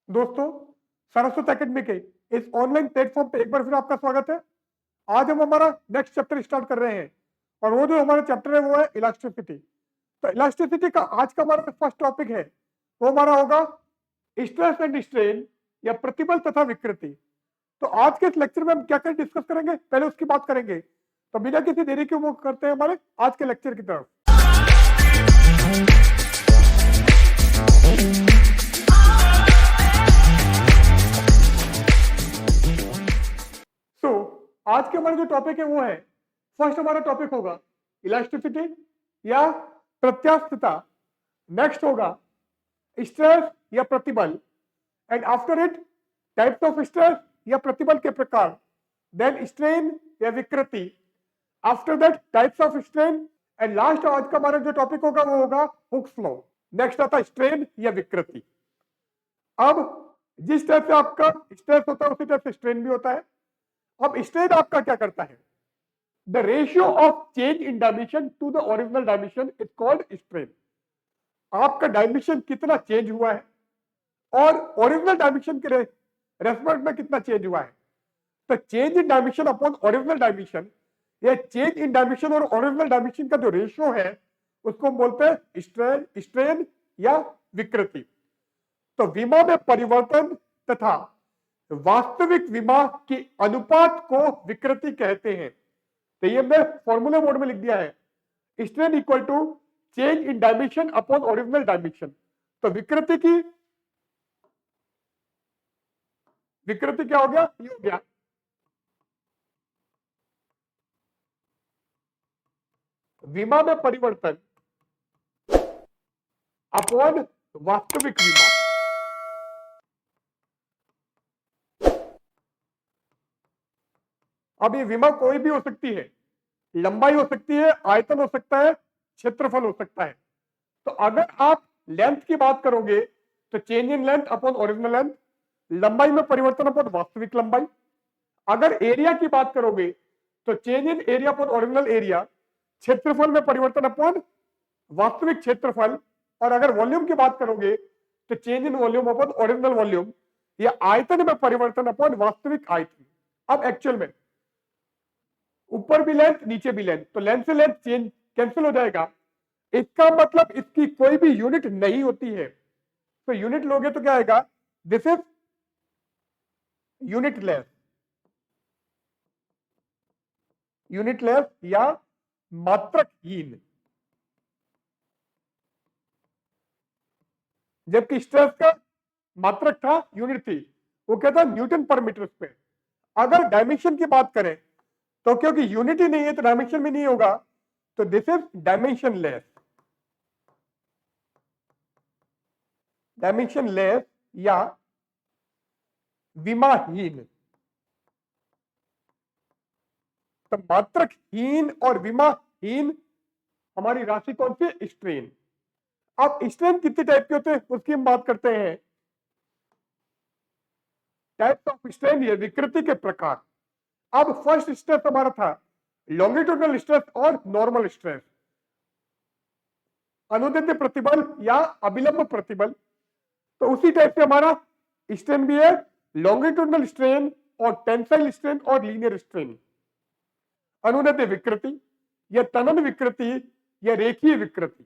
दोस्तों, सरस्वती एकेडमी के इस ऑनलाइन प्लेटफॉर्म पे एक बार फिर आपका स्वागत है। आज हम हमारा नेक्स्ट चैप्टर स्टार्ट कर रहे हैं और वो जो हमारा चैप्टर है वो है इलास्टिसिटी। तो इलास्टिसिटी का आज का हमारा फर्स्ट टॉपिक है, वो हमारा होगा स्ट्रेस एंड स्ट्रेन या प्रतिबल तथा विकृति। तो आज के इस लेक्चर में हम क्या क्या डिस्कस करेंगे, पहले उसकी बात करेंगे। तो बिना किसी देरी के वो करते हैं हमारे आज के लेक्चर की तरफ। आज के हमारे जो टॉपिक है वो है, फर्स्ट हमारा टॉपिक होगा इलास्टिसिटी या प्रत्यास्थता। नेक्स्ट होगा स्ट्रेस या प्रतिबल, and after it types of stress या प्रतिबल के प्रकार, देन स्ट्रेन या विकृति, after that types of strain, and last आज का हमारा जो टॉपिक होगा वो होगा हुक्स लॉ। नेक्स्ट आता है स्ट्रेन या विकृति। अब जिस टाइप से आपका स्ट्रेस होता है उसी टाइप से स्ट्रेन भी होता है। अब स्ट्रेन आपका क्या करता है, the ratio of change in dimension to the original dimension is called strain. आपका डायमेंशन कितना चेंज हुआ है और ओरिजिनल डायमेंशन के रेस्पेक्ट में कितना चेंज हुआ है। तो change in dimension upon original dimension या चेंज इन डायमेंशन और ओरिजिनल डायमेंशन का जो रेशियो है उसको हम बोलते हैं स्ट्रेन या विकृति। तो विमा में परिवर्तन तथा वास्तविक विमा के अनुपात को विकृति कहते हैं। तो ये मैं फॉर्मूला मोड में लिख दिया है, strain equal to change in dimension upon original dimension. तो विकृति क्या हो गया, ये हो गया विमा में परिवर्तन अपॉन वास्तविक विमा। अब ये विमा कोई भी हो सकती है, लंबाई हो सकती है, आयतन हो सकता है, क्षेत्रफल हो सकता है। तो अगर आप लेंथ की बात करोगे तो change in length upon original length, लंबाई में परिवर्तन अपॉन वास्तविक लंबाई। अगर एरिया की बात करोगे तो change in area upon original area, क्षेत्रफल में परिवर्तन अपॉन वास्तविक क्षेत्रफल। और अगर वॉल्यूम की बात करोगे तो change in volume upon original volume, या आयतन में परिवर्तन अपॉन वास्तविक आयतन। अब एक्चुअल में ऊपर भी लेंथ नीचे भी लेंथ, तो लेंथ से लेंथ चेंज कैंसिल हो जाएगा। इसका मतलब इसकी कोई भी यूनिट नहीं होती है। तो यूनिट लोगे तो क्या आएगा, दिस इज यूनिटलेस या मात्रकहीन। जबकि स्ट्रेस का मात्रक था, यूनिट थी, वो क्या था, न्यूटन पर मीटर स्क्वायर। अगर डायमेंशन की बात करें तो क्योंकि यूनिट ही नहीं है तो डायमेंशन भी नहीं होगा, तो दिस इज डायमेंशनलेस या विमाहीन। तो मात्रकहीन और विमाहीन हमारी राशि कौन सी, स्ट्रेन। अब स्ट्रेन कितने टाइप के होते हैं उसकी हम बात करते हैं। टाइप्स ऑफ स्ट्रेन या विकृति के प्रकार। अब फर्स्ट स्ट्रेस हमारा था लॉन्गिट्यूडनल स्ट्रेस और नॉर्मल स्ट्रेस, अनुदैर्ध्य प्रतिबल या अभिलंब प्रतिबल। तो उसी टाइप से हमारा स्ट्रेन भी है, लॉन्गिट्यूडनल स्ट्रेन और टेंसाइल स्ट्रेन और लीनियर स्ट्रेन। अनुदैर्ध्य विकृति या तनन विकृति या रेखीय विकृति।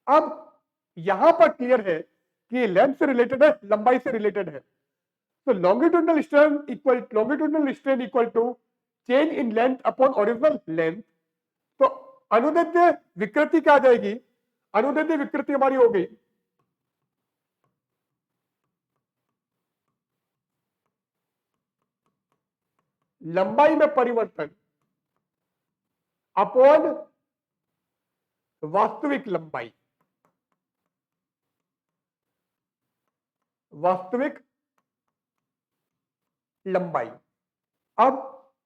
अब यहां पर क्लियर है कि लेंथ से रिलेटेड है, लंबाई से रिलेटेड है। तो longitudinal strain equal to change in length upon original length। तो अनुदैर्ध्य विकृति क्या आ जाएगी, अनुदैर्ध्य विकृति हमारी हो गई लंबाई में परिवर्तन अपॉन वास्तविक लंबाई, वास्तविक लंबाई। अब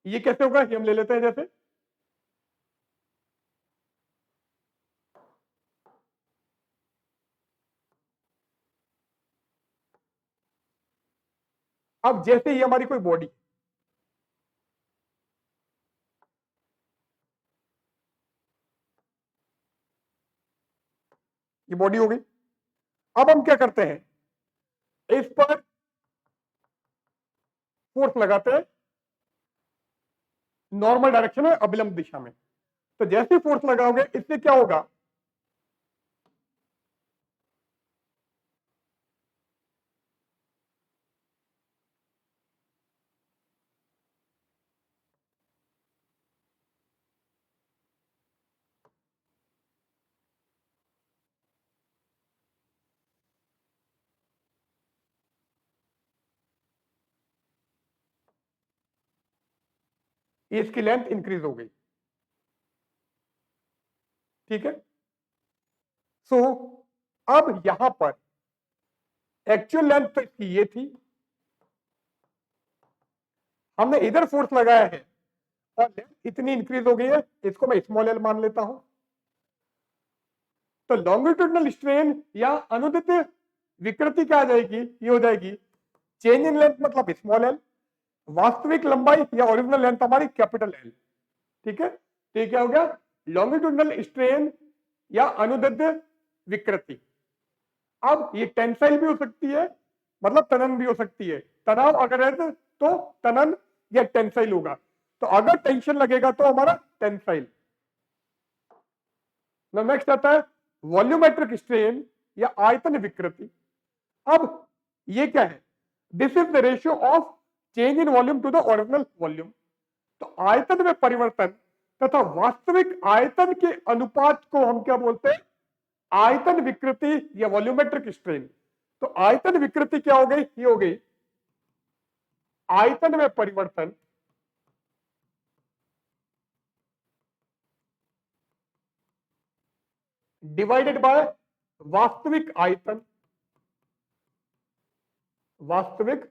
ये कैसे होगा, ये हम ले लेते हैं। जैसे अब जैसे ये हमारी कोई बॉडी, ये बॉडी हो गई। अब हम क्या करते हैं, इस पर फोर्स लगाते हैं नॉर्मल डायरेक्शन में, अभिलंब दिशा में। तो जैसे फोर्स लगाओगे इससे क्या होगा, इसकी लेंथ इंक्रीज हो गई। ठीक है, सो अब यहां पर एक्चुअल लेंथ तो इसकी ये थी, हमने इधर फोर्स लगाया है और लेंथ इतनी इंक्रीज हो गई है, इसको मैं स्मॉल एल मान लेता हूं। तो लॉन्गिट्यूडनल स्ट्रेन या अनुदित विकृति क्या आ जाएगी, ये हो जाएगी चेंज इन लेंथ मतलब स्मॉल एल, वास्तविक लंबाई या ओरिजिनल लेंथ हमारी कैपिटल एल। ठीक है, तो ये क्या हो गया, लॉन्गिट्यूडनल स्ट्रेन या अनुदित विकृति। अब ये टेंसाइल भी हो सकती है, मतलब तनन भी हो सकती है। तनाव अगर है तो तनन या टेंसाइल होगा। तो अगर टेंशन लगेगा तो हमारा टेंसाइल। नेक्स्ट आता है वॉल्यूमेट्रिक स्ट्रेन या आयतन विकृति। अब ये क्या है, this is the ratio of change in volume to the original volume. तो आयतन में परिवर्तन तथा वास्तविक आयतन के अनुपात को हम क्या बोलते हैं, आयतन विकृति या वॉल्यूमेट्रिक स्ट्रेन। तो आयतन विकृति क्या हो गई, ये हो गई आयतन में परिवर्तन डिवाइडेड बाय वास्तविक आयतन, वास्तविक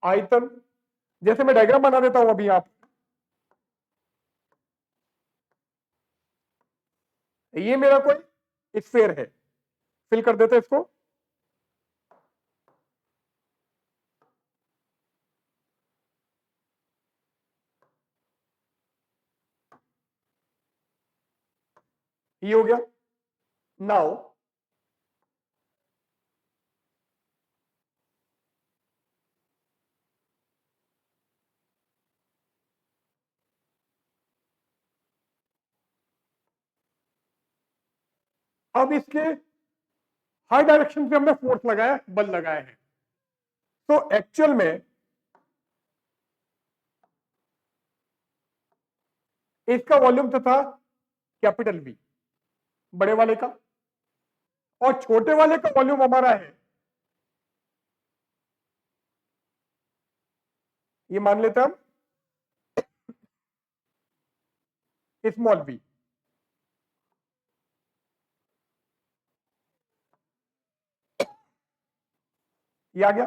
आयतन। जैसे मैं डायग्राम बना देता हूं अभी, आप ये मेरा कोई स्फीयर है, फिल कर देते हैं इसको। ये हो गया। नाउ अब इसके हर डायरेक्शन पे हमने फोर्स लगाया, बल लगाया है। तो एक्चुअल में इसका वॉल्यूम तो था कैपिटल वी, बड़े वाले का, और छोटे वाले का वॉल्यूम हमारा है, ये मान लेते हैं हम स्मॉल वी। ये आ गया।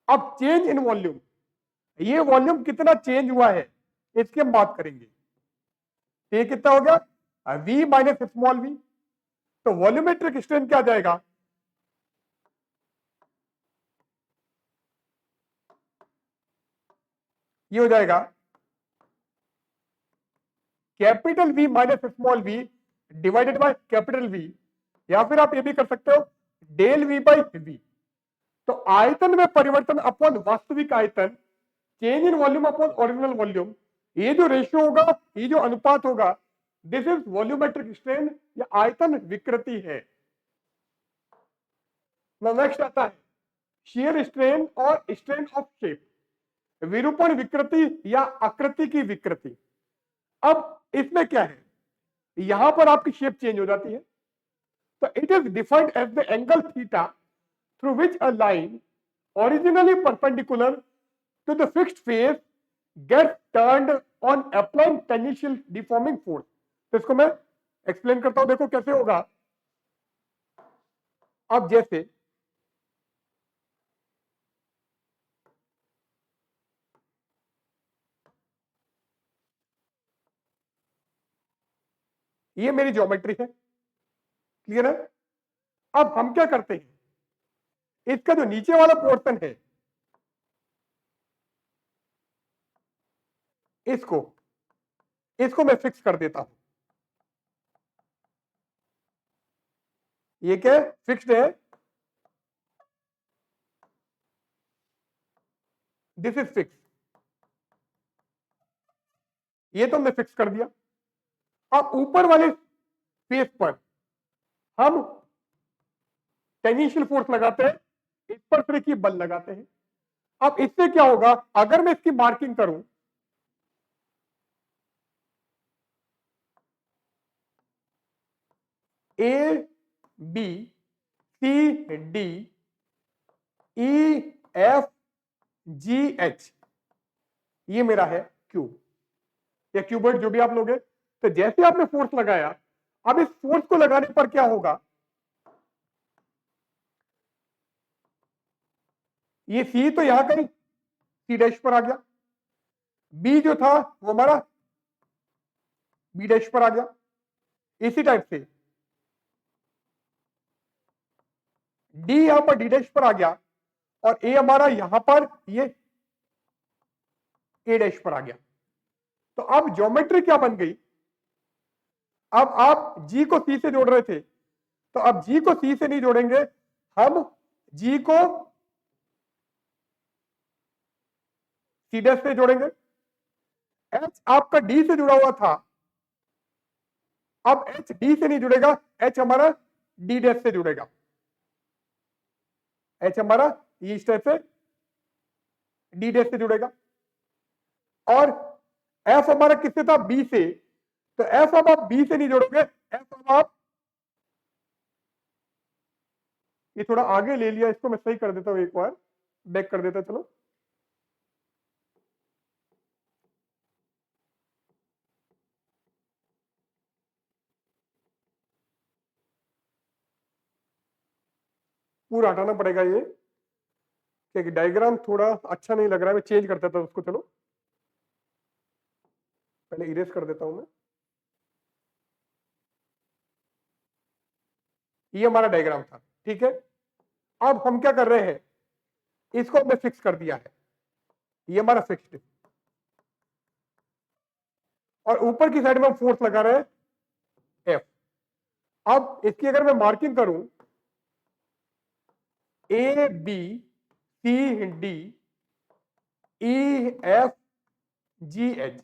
अब चेंज इन वॉल्यूम, ये वॉल्यूम कितना चेंज हुआ है इसकी हम बात करेंगे। ये कितना हो गया, वी माइनस स्मॉल वी। तो वॉल्यूमेट्रिक स्ट्रेन क्या आ जाएगा, ये हो जाएगा capital V minus small V divided by capital V, या फिर आप ये भी कर सकते हो डेल वी बाई वी। तो आयतन में परिवर्तन अपॉन वास्तविक आयतन, change in volume upon original volume, ये जो रेशियो होगा, ये जो अनुपात होगा, दिस इज वॉल्यूमेट्रिक स्ट्रेन या आयतन विकृति है। नेक्स्ट आता है शियर स्ट्रेन और स्ट्रेन ऑफ शेप, विरूपण विकृति या आकृति की विकृति। अब इसमें क्या है, यहां पर आपकी शेप चेंज हो जाती है। तो it is defined as the angle theta through which a line originally perpendicular to the fixed face gets turned on applying tangential deforming force। तो इसको मैं एक्सप्लेन करता हूं, देखो कैसे होगा। अब जैसे ये मेरी ज्योमेट्री है, क्लियर है। अब हम क्या करते हैं, इसका जो नीचे वाला पोर्शन है इसको इसको मैं फिक्स कर देता हूं। ये क्या फिक्स्ड है, दिस इज फिक्स, ये तो हमने फिक्स कर दिया। अब ऊपर वाले फेस पर हम टेंजेंशियल फोर्स लगाते हैं, इस पर फिर एक बल लगाते हैं। अब इससे क्या होगा, अगर मैं इसकी मार्किंग करूं, A B C D E F G H, ये मेरा है क्यूब या क्यूबॉइड, जो भी आप लोगे। तो जैसे आपने फोर्स लगाया, अब इस फोर्स को लगाने पर क्या होगा, ये सी तो यहां कहीं सी डैश पर आ गया, बी जो था वो हमारा बी डैश पर आ गया, इसी टाइप से डी यहां पर डी डैश पर आ गया, और ए हमारा यहां पर ये ए डैश पर आ गया। तो अब ज्योमेट्री क्या बन गई, अब आप जी को सी से जोड़ रहे थे, तो अब जी को सी से नहीं जोड़ेंगे, हम जी को सी डैश से जोड़ेंगे। एच आपका डी से जुड़ा हुआ था, अब एच डी से नहीं जुड़ेगा, एच हमारा डी डैश से जुड़ेगा, एच हमारा इस टाइप से डी डैश से जुड़ेगा। और एफ हमारा किससे था, बी से, तो एफ अब आप बी से नहीं जोड़ोगे, एफ अब आप, ये थोड़ा आगे ले लिया, इसको मैं सही कर देता हूं, एक बार बैक कर देता, चलो पूरा हटाना पड़ेगा ये, क्योंकि डायग्राम थोड़ा अच्छा नहीं लग रहा है, मैं चेंज कर देता हूं उसको, चलो पहले इरेज कर देता हूं मैं। ये हमारा डायग्राम था, ठीक है। अब हम क्या कर रहे हैं, इसको हमने फिक्स कर दिया है, ये हमारा फिक्स्ड है, और ऊपर की साइड में हम फोर्स लगा रहे हैं एफ। अब इसकी अगर मैं मार्किंग करूं, A B C D E F G H,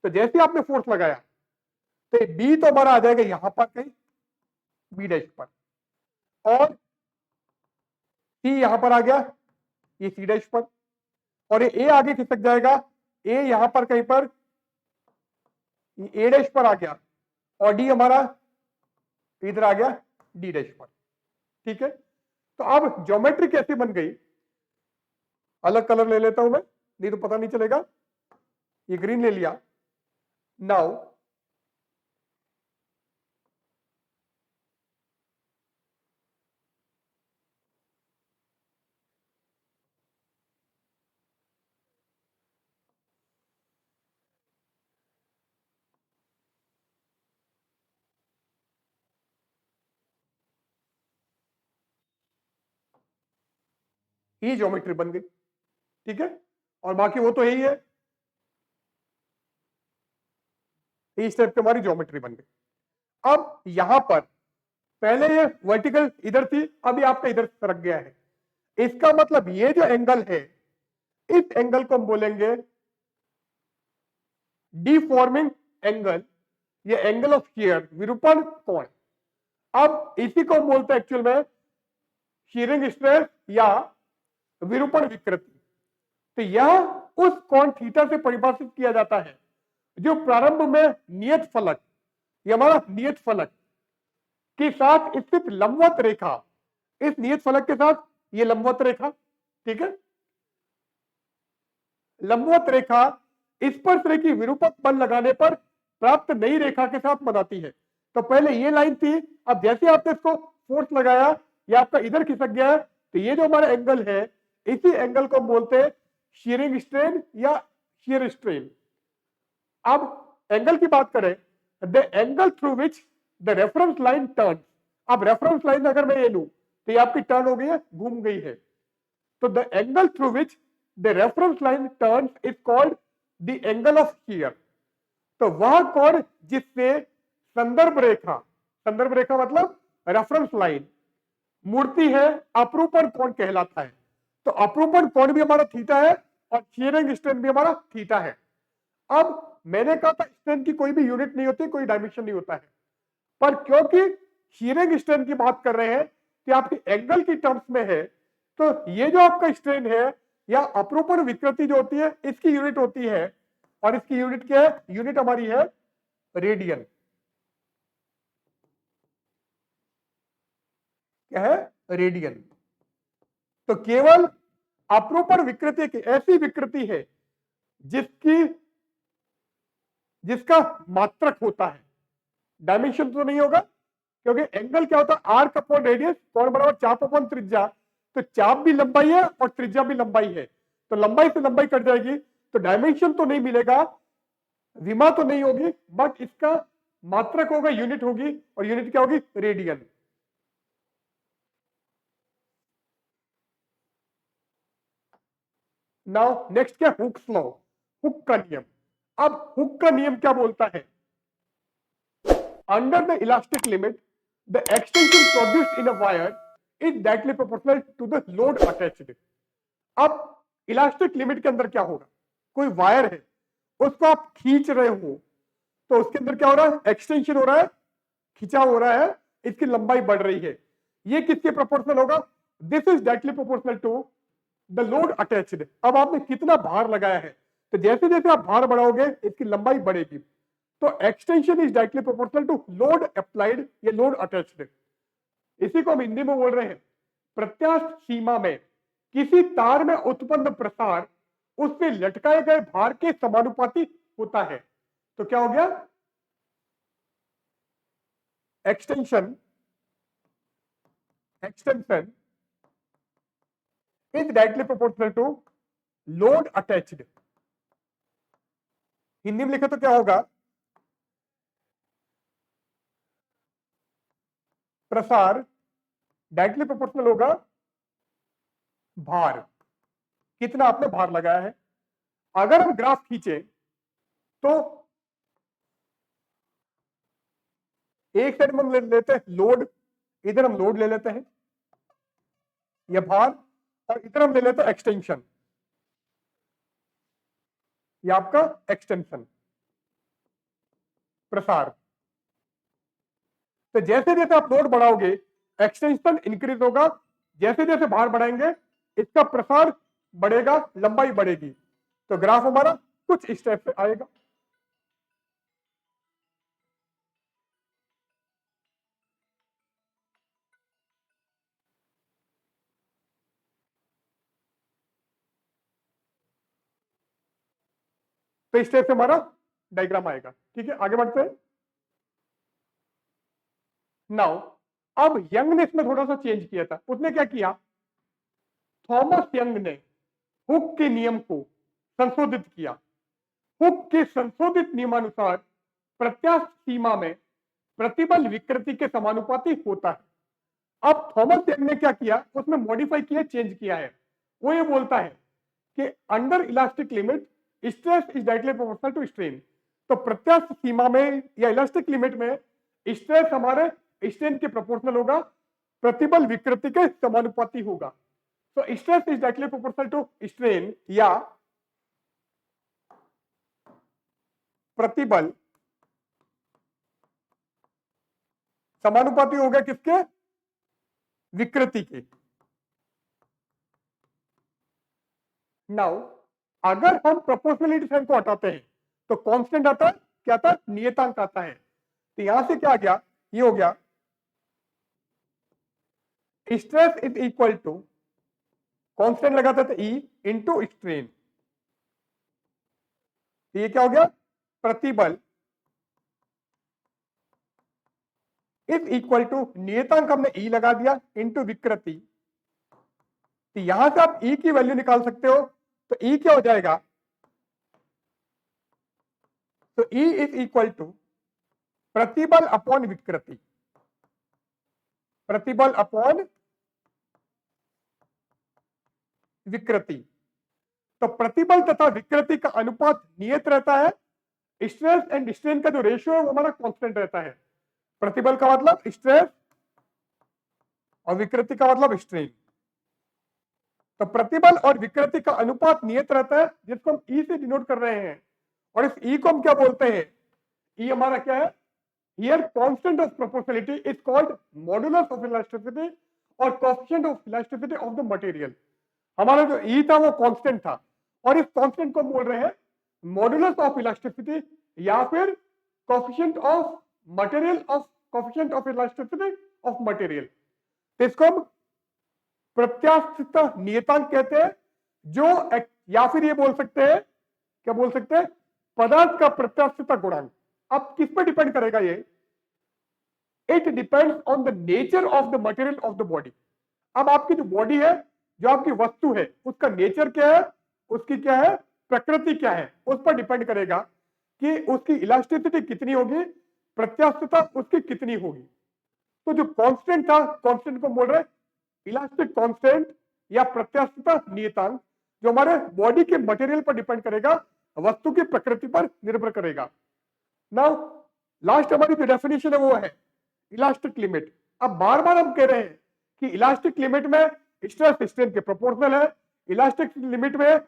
तो जैसे आपने फोर्स लगाया, तो बी तो हमारा आ जाएगा यहां पर कहीं बी डैश पर, और सी यहां पर आ गया ये सी डैश पर, और ये ए आगे खिसक जाएगा, ए यहां पर कहीं पर ए डैश पर आ गया, और डी हमारा इधर आ गया डी डैश पर, ठीक है। तो अब ज्योमेट्री कैसे बन गई, अलग कलर ले लेता हूं मैं, नहीं तो पता नहीं चलेगा, ये ग्रीन ले लिया। नाउ ये ज्योमेट्री बन गई, ठीक है, और बाकी वो तो यही है, इस टाइप की हमारी ज्योमेट्री बन गई। अब यहां पर पहले ये वर्टिकल इधर थी, अभी आपका इधर सरक गया है, इसका मतलब ये जो एंगल है, इस एंगल को हम बोलेंगे डिफॉर्मिंग एंगल, ये एंगल ऑफ शियर, विरूपण कोण। अब इसी को हम बोलते हैं एक्चुअल में शीयरिंग स्ट्रेस या विरूपण विकृति। तो यह उस कोण थीटा से परिभाषित किया जाता है जो प्रारंभ में नियत फलक, ये हमारा नियत फलक के साथ स्थित लंबवत रेखा, इस नियत फलक के साथ ये लंबवत रेखा, ठीक है, लंबवत रेखा स्पर्श रेखी विरूपक बल लगाने पर प्राप्त नई रेखा के साथ बनाती है। तो पहले ये लाइन थी, अब जैसे आपने इसको फोर्स लगाया, ये आपका इधर खिसक गया है, तो ये जो हमारा एंगल है, इसी एंगल को बोलते हैं शीयरिंग स्ट्रेन या शीयर स्ट्रेन। अब एंगल की बात करें, the angle through which the reference line turn, अब रेफरेंस लाइन अगर मैं ये लूं, तो ये आपकी टर्न हो गई है, घूम गई है, तो the angle through which the reference line turn is called the angle of shear. तो वह कोण जिससे संदर्भ रेखा मतलब रेफरेंस लाइन मुड़ती है, अपरूपण कोण कहलाता है। तो अपरूपण कोण भी हमारा थीटा है, और शीयरिंग स्ट्रेंथ भी हमारा थीटा है। अब मैंने कहा था स्ट्रेंथ की कोई भी यूनिट नहीं होती, कोई डायमेंशन नहीं होता है, पर क्योंकि शीयरिंग स्ट्रेंथ की बात कर रहे हैं कि आपकी एंगल की टर्म्स में है, तो ये जो आपका स्ट्रेन है या अपरूपण विकृति जो होती है इसकी यूनिट होती है, और इसकी यूनिट क्या है? यूनिट हमारी है रेडियन। क्या है? रेडियन। तो केवल अपरूपण विकृति की ऐसी विकृति है जिसका मात्रक होता है, डायमेंशन तो नहीं होगा, क्योंकि एंगल क्या होता है? आर्क अपॉन रेडियस, कोण बराबर चाप अपॉन त्रिज्या। तो चाप भी लंबाई है और त्रिज्या भी लंबाई है, तो लंबाई से लंबाई कट जाएगी, तो डायमेंशन तो नहीं मिलेगा, विमा तो नहीं होगी, बट इसका मात्रक होगा, यूनिट होगी, और यूनिट क्या होगी? रेडियन। नाउ नेक्स्ट क्या? हुक्स लॉ, हुक का नियम। अब हुक का नियम क्या बोलता है? Under the elastic limit the extension produced in a wire is directly proportional to the load attached. अब इलास्टिक लिमिट के अंदर क्या होगा? कोई वायर है, उसको आप खींच रहे हो, तो उसके अंदर क्या हो रहा है? एक्सटेंशन हो रहा है, खिंचाव हो रहा है, इसकी लंबाई बढ़ रही है। ये किसके प्रोपोर्शनल होगा? This is directly proportional to the load attached. अब आपने कितना भार लगाया है, तो जैसे जैसे आप भार बढ़ाओगे इसकी लंबाई बढ़ेगी, तो extension is directly proportional to load applied या लोड अटैच्ड। इसी को हम हिंदी में बोल रहे हैं प्रत्यास्थ सीमा में किसी तार में उत्पन्न प्रसार उससे लटकाए गए भार के समानुपाती होता है। तो क्या हो गया? Extension is directly proportional to load attached. Hindi में लिखे तो क्या होगा? प्रसार डायरेक्टली प्रोपोर्शनल होगा भार, कितना आपने भार लगाया है। अगर हम ग्राफ खींचे तो एक साइड में हम ले लेते हैं लोड, इधर हम लोड ले लेते हैं या भार, और इधर हम ले लेते हैं एक्सटेंशन, ये आपका एक्सटेंशन, प्रसार। तो जैसे जैसे आप लोड बढ़ाओगे एक्सटेंशन इंक्रीज होगा, जैसे जैसे भार बढ़ाएंगे इसका प्रसार बढ़ेगा, लंबाई बढ़ेगी, तो ग्राफ हमारा कुछ इस टाइप से आएगा। तो इस टाइप से हमारा डायग्राम आएगा। ठीक है, आगे बढ़ते हैं। नाउ अब यंग ने इसमें थोड़ा सा चेंज किया था। उसने क्या किया? थॉमस यंग ने हुक के नियम को संशोधित किया। हुक के संशोधित नियमानुसार प्रत्यास्थ सीमा में प्रतिबल विकृति के समानुपाती होता है। अब थॉमस यंग ने क्या किया? उसमें मॉडिफाई किया, चेंज किया है। वो ये बोलता है कि under elastic limit stress is directly proportional to strain. तो प्रत्यास्थ सीमा में या इलास्टिक लिमिट में स्ट्रेस हमारे स्ट्रेन के प्रोपोर्शनल होगा, प्रतिबल विकृति के समानुपाती होगा। तो stress is directly proportional to strain या प्रतिबल समानुपाती होगा किसके? विकृति के। नाउ अगर हम प्रोपोर्शनलिटी साइन को हटाते हैं तो कांस्टेंट आता है, क्या आता है? नियतांक आता है। तो यहां से क्या आ गया? ये हो गया stress is equal to, constant लगाते थे ई इंटू स्ट्रेन। तो ये क्या हो गया? प्रतिबल इज इक्वल टू, नियतांक हमने ई लगा दिया, इंटू विकृति। तो यहां से आप ई की वैल्यू निकाल सकते हो। तो ई क्या हो जाएगा? तो ई इज इक्वल टू प्रतिबल अपॉन विकृति, प्रतिबल अपॉन विकृति। तो प्रतिबल तथा विकृति का अनुपात नियत रहता है, स्ट्रेस एंड स्ट्रेन का जो रेशियो है वो हमारा कांस्टेंट रहता है। प्रतिबल का मतलब स्ट्रेस और विकृति का मतलब स्ट्रेन। तो प्रतिबल और विकृति का अनुपात नियत रहता है, जिसको हम ई से डिनोट कर रहे हैं, और इस ई को हम क्या बोलते हैं, ई हमारा क्या है, here constant of proportionality is called modulus of elasticity और coefficient of elasticity of the material. हमारा जो ई था वो कांस्टेंट था, और इस कांस्टेंट को बोल रहे हैं मॉडुलस ऑफ इलास्टिसिटी या फिर coefficient of material of coefficient of elasticity of material. तो इसको हम प्रत्यास्थिता नियतांक कहते हैं, जो या फिर ये बोल सकते हैं, क्या बोल सकते हैं, पदार्थ का प्रत्यास्थिता गुणांक। अब किस पर डिपेंड करेगा ये, it depends on the nature of the material of the body. अब आपकी जो बॉडी है, जो आपकी वस्तु है, उसका नेचर क्या है, उसकी क्या है प्रकृति क्या है, उस पर डिपेंड करेगा कि उसकी इलास्टिसिटी कितनी होगी, प्रत्यास्थिता उसकी कितनी होगी। तो जो कांस्टेंट था, कांस्टेंट को बोल रहे इलास्टिक कांस्टेंट या प्रत्यास्थिता नियतांक, जो हमारे बॉडी के मटेरियल पर डिपेंड करेगा, वस्तु की प्रकृति पर निर्भर करेगा। नाउ लास्ट हमारी जो डेफिनेशन है वो है इलास्टिक लिमिट। अब बार बार हम कह रहे हैं कि इलास्टिक लिमिट में स्ट्रेस स्ट्रेन के प्रोपोर्शनल है, इलास्टिक लिमिट में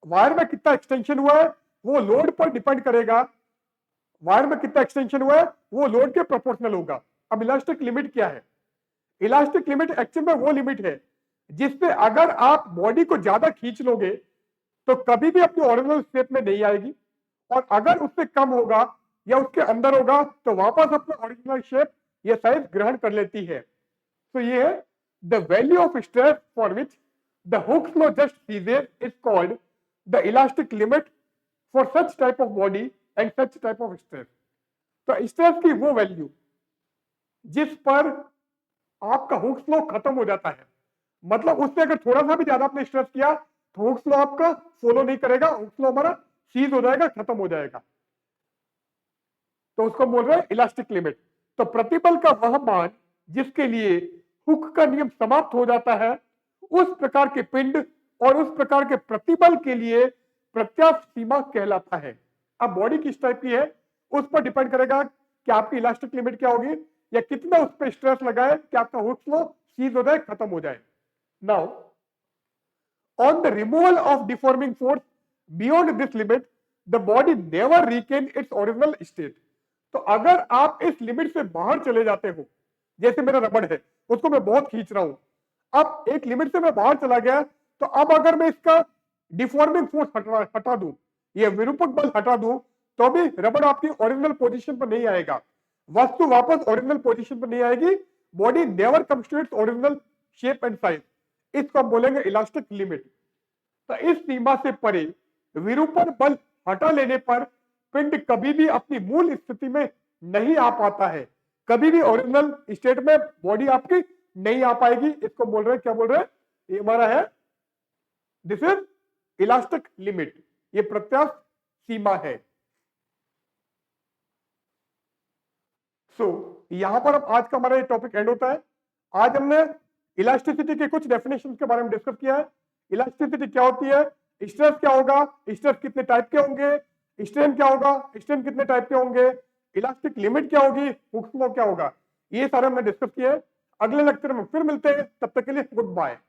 वायर में कितना एक्सटेंशन हुआ है वो लोड पर डिपेंड करेगा, वायर में कितना एक्सटेंशन हुआ है वो लोड के प्रोपोर्शनल होगा। अब इलास्टिक लिमिट क्या है, इलास्टिक लिमिट एक्चुअल में वो लिमिट है जिससे अगर आप बॉडी को ज्यादा खींच लोगे तो कभी भी अपनी ओरिजिनल शेप में नहीं आएगी, और अगर उससे कम होगा या उसके अंदर होगा तो वापस अपना ओरिजिनल शेप या साइज ग्रहण कर लेती है। तो ये है the value of stress for which the Hooke's law just CZ is called the elastic limit for such type of body and such type of stress. तो स्ट्रेस की वो वैल्यू जिस पर आपका हुक्स लॉ खत्म हो जाता है, मतलब उससे अगर थोड़ा सा भी ज्यादा आपने स्ट्रेस किया तो हुक्स लॉ आपका फॉलो नहीं करेगा, हुक्स लॉ हमारा सीज हो जाएगा, खत्म हो जाएगा। तो उसको बोल रहे हैं इलास्टिक लिमिट। तो प्रतिबल का वह मान जिसके लिए हुक का नियम समाप्त हो जाता है, उस प्रकार के पिंड और उस प्रकार के प्रतिबल के लिए प्रत्यास्थ सीमा कहलाता है। अब बॉडी किस टाइप की है उस पर डिपेंड करेगा कि आपकी इलास्टिक लिमिट क्या होगी, या कितना उस पर स्ट्रेस लगाए कि आपका हुक्स लॉ सीज हो जाए, खत्म हो जाए। Now on the removal of deforming force beyond this limit the body never RIKEN its original state. तो अगर आप इस लिमिट से बाहर चले जाते हो, जैसे मेरा रबड़ है उसको मैं बहुत खींच रहा हूं, अब एक लिमिट से मैं बाहर चला गया, तो अब अगर मैं इसका डिफॉर्मिंग फोर्स हटा दूं, ये विरूपक बल हटा दूं, तो भी रबड़ आपकी ओरिजिनल पोजीशन पर नहीं आएगा, वस्तु वापस ओरिजिनल पोजीशन पर नहीं आएगी, body never comes to its original shape and size. इसको हम बोलेंगे इलास्टिक लिमिट। तो इस सीमा से परे विरूपण बल हटा लेने पर पिंड कभी भी अपनी मूल स्थिति में नहीं आ पाता है, कभी भी ओरिजिनल स्टेट में बॉडी आपकी नहीं आ पाएगी। इसको बोल रहे हैं, क्या बोल रहे हैं, ये हमारा है दिस इज इलास्टिक लिमिट, ये प्रत्यास्थ सीमा है। यहां पर अब आज का हमारा ये टॉपिक एंड होता है। आज हमने इलास्टिसिटी के कुछ डेफिनेशंस के बारे में डिस्कस किया है। इलास्टिसिटी क्या होती है, स्ट्रेस क्या होगा, स्ट्रेस कितने टाइप के होंगे, स्ट्रेन क्या होगा, स्ट्रेन कितने टाइप के होंगे, इलास्टिक लिमिट क्या होगी, हुक्स लॉ क्या होगा, ये सारे हमने डिस्कस किए। अगले लेक्चर में फिर मिलते हैं, तब तक के लिए गुड बाय।